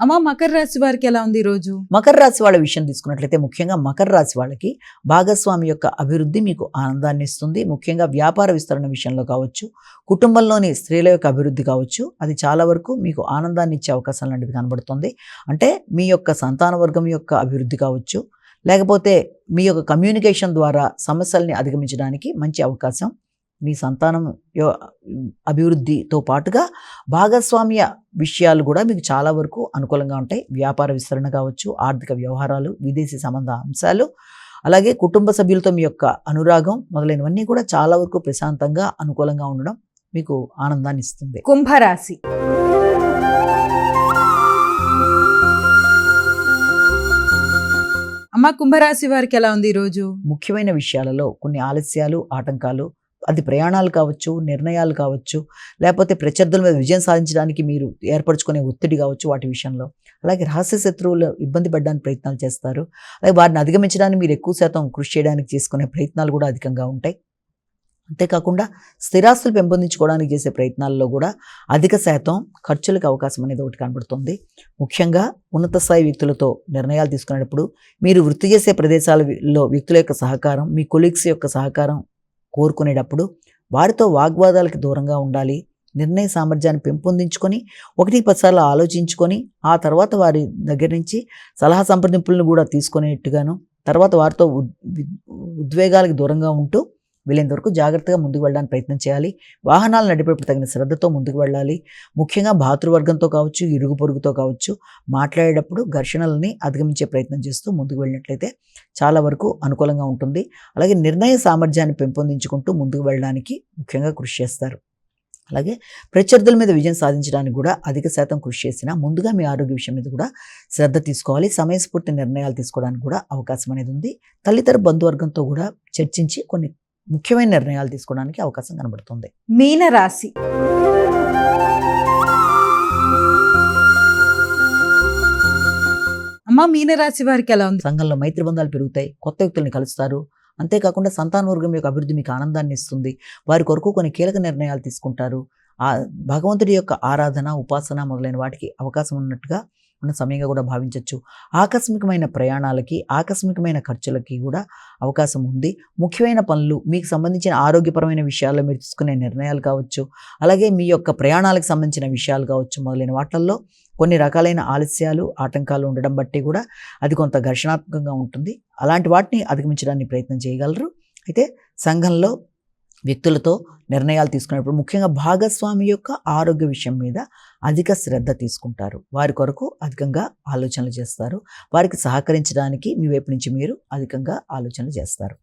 అమ్మ మకర రాశి వారికి ఎలా ఉంది ఈ రోజు? మకర రాశి వాళ్ళ విషయం తీసుకున్నట్లయితే ముఖ్యంగా మకర రాశి వాళ్ళకి భాగస్వామి యొక్క అభివృద్ధి మీకు ఆనందాన్ని ఇస్తుంది. ముఖ్యంగా వ్యాపార విస్తరణ విషయంలో కావచ్చు, కుటుంబంలోని స్త్రీల యొక్క అభివృద్ధి కావచ్చు, అది చాలా వరకు మీకు ఆనందాన్ని ఇచ్చే అవకాశం లాంటిది కనబడుతుంది. అంటే మీ యొక్క సంతాన వర్గం యొక్క అభివృద్ధి కావచ్చు, లేకపోతే మీ యొక్క కమ్యూనికేషన్ ద్వారా సమస్యల్ని అధిగమించడానికి మంచి అవకాశం. మీ సంతానం అభివృద్ధితో పాటుగా భాగస్వామ్య విషయాలు కూడా మీకు చాలా వరకు అనుకూలంగా ఉంటాయి. వ్యాపార విస్తరణ కావచ్చు, ఆర్థిక వ్యవహారాలు, విదేశీ సంబంధ అంశాలు, అలాగే కుటుంబ సభ్యులతో మీ యొక్క అనురాగం మొదలైనవన్నీ కూడా చాలా వరకు ప్రశాంతంగా అనుకూలంగా ఉండడం మీకు ఆనందాన్ని ఇస్తుంది. కుంభరాశి. అమ్మ కుంభరాశి వారికి ఎలా ఉంది ఈ రోజు? ముఖ్యమైన విషయాలలో కొన్ని ఆలస్యాలు, ఆటంకాలు, అది ప్రయాణాలు కావచ్చు, నిర్ణయాలు కావచ్చు, లేకపోతే ప్రత్యర్థుల మీద విజయం సాధించడానికి మీరు ఏర్పరచుకునే ఒత్తిడి కావచ్చు, వాటి విషయంలో. అలాగే రహస్య శత్రువులు ఇబ్బంది పడడానికి ప్రయత్నాలు చేస్తారు. అలాగే వారిని అధిగమించడానికి మీరు ఎక్కువ శాతం కృషి చేయడానికి చేసుకునే ప్రయత్నాలు కూడా అధికంగా ఉంటాయి. అంతేకాకుండా స్థిరాస్తులు పెంపొందించుకోవడానికి చేసే ప్రయత్నాల్లో కూడా అధిక శాతం ఖర్చులకు అవకాశం అనేది ఒకటి కనబడుతుంది. ముఖ్యంగా ఉన్నత స్థాయి వ్యక్తులతో నిర్ణయాలు తీసుకునేటప్పుడు మీరు వృత్తి చేసే ప్రదేశాలలో వ్యక్తుల యొక్క సహకారం, మీ కొలీగ్స్ యొక్క సహకారం కోరుకునేటప్పుడు వారితో వాగ్వాదాలకు దూరంగా ఉండాలి. నిర్ణయ సామర్థ్యాన్ని పెంపొందించుకొని 1-10 సార్లు ఆలోచించుకొని ఆ తర్వాత వారి దగ్గర నుంచి సలహా సంప్రదింపులను కూడా తీసుకునేట్టుగాను, తర్వాత వారితో ఉద్వేగాలకు దూరంగా ఉంటూ వీలైనంత వరకు జాగ్రత్తగా ముందుకు వెళ్ళడానికి ప్రయత్నం చేయాలి. వాహనాలు నడిపేటప్పుడు తగిన శ్రద్ధతో ముందుకు వెళ్ళాలి. ముఖ్యంగా భాతృవర్గంతో కావచ్చు, ఇరుగు పొరుగుతో కావచ్చు, మాట్లాడేటప్పుడు ఘర్షణలని అధిగమించే ప్రయత్నం చేస్తూ ముందుకు వెళ్ళినట్లయితే చాలా వరకు అనుకూలంగా ఉంటుంది. అలాగే నిర్ణయ సామర్థ్యాన్ని పెంపొందించుకుంటూ ముందుకు వెళ్ళడానికి ముఖ్యంగా కృషి చేస్తారు. అలాగే ప్రత్యర్థుల మీద విజయం సాధించడానికి కూడా అధిక శాతం కృషి చేసినా ముందుగా మీ ఆరోగ్య విషయం మీద కూడా శ్రద్ధ తీసుకోవాలి. సమయస్ఫూర్తి నిర్ణయాలు తీసుకోవడానికి కూడా అవకాశం అనేది ఉంది. తల్లిదండ్రుల బంధువర్గంతో కూడా చర్చించి కొన్ని ముఖ్యమైన నిర్ణయాలు తీసుకోవడానికి అవకాశం కనబడుతుంది. మీనరాశి. అమ్మ మీనరాశి వారికి ఎలా ఉంది? సంఘంలో మైత్రి బంధాలు పెరుగుతాయి, కొత్త వ్యక్తుల్ని కలుస్తారు. అంతేకాకుండా సంతాన వర్గం యొక్క అభివృద్ధి మీకు ఆనందాన్ని ఇస్తుంది. వారి కొరకు కొన్ని కీలక నిర్ణయాలు తీసుకుంటారు. ఆ భగవంతుడి యొక్క ఆరాధన, ఉపాసన మొదలైన వాటికి అవకాశం ఉన్నట్టుగా ఉన్న సమయంగా కూడా భావించవచ్చు. ఆకస్మికమైన ప్రయాణాలకి, ఆకస్మికమైన ఖర్చులకి కూడా అవకాశం ఉంది. ముఖ్యమైన పనులు, మీకు సంబంధించిన ఆరోగ్యపరమైన విషయాల్లో మీరు తీసుకునే నిర్ణయాలు కావచ్చు, అలాగే మీ యొక్క ప్రయాణాలకు సంబంధించిన విషయాలు కావచ్చు, మొదలైన వాటిల్లో కొన్ని రకాలైన ఆలస్యాలు, ఆటంకాలు ఉండడం బట్టి కూడా అది కొంత ఘర్షణాత్మకంగా ఉంటుంది. అలాంటి వాటిని అధిగమించడానికి ప్రయత్నం చేయగలరు. అయితే సంఘంలో వ్యక్తులతో నిర్ణయాలు తీసుకునేటప్పుడు ముఖ్యంగా భాగస్వామి యొక్క ఆరోగ్య విషయం మీద అధిక శ్రద్ధ తీసుకుంటారు. వారి కొరకు అధికంగా ఆలోచనలు చేస్తారు. వారికి సహకరించడానికి మీ వైపు నుంచి మీరు అధికంగా ఆలోచనలు చేస్తారు.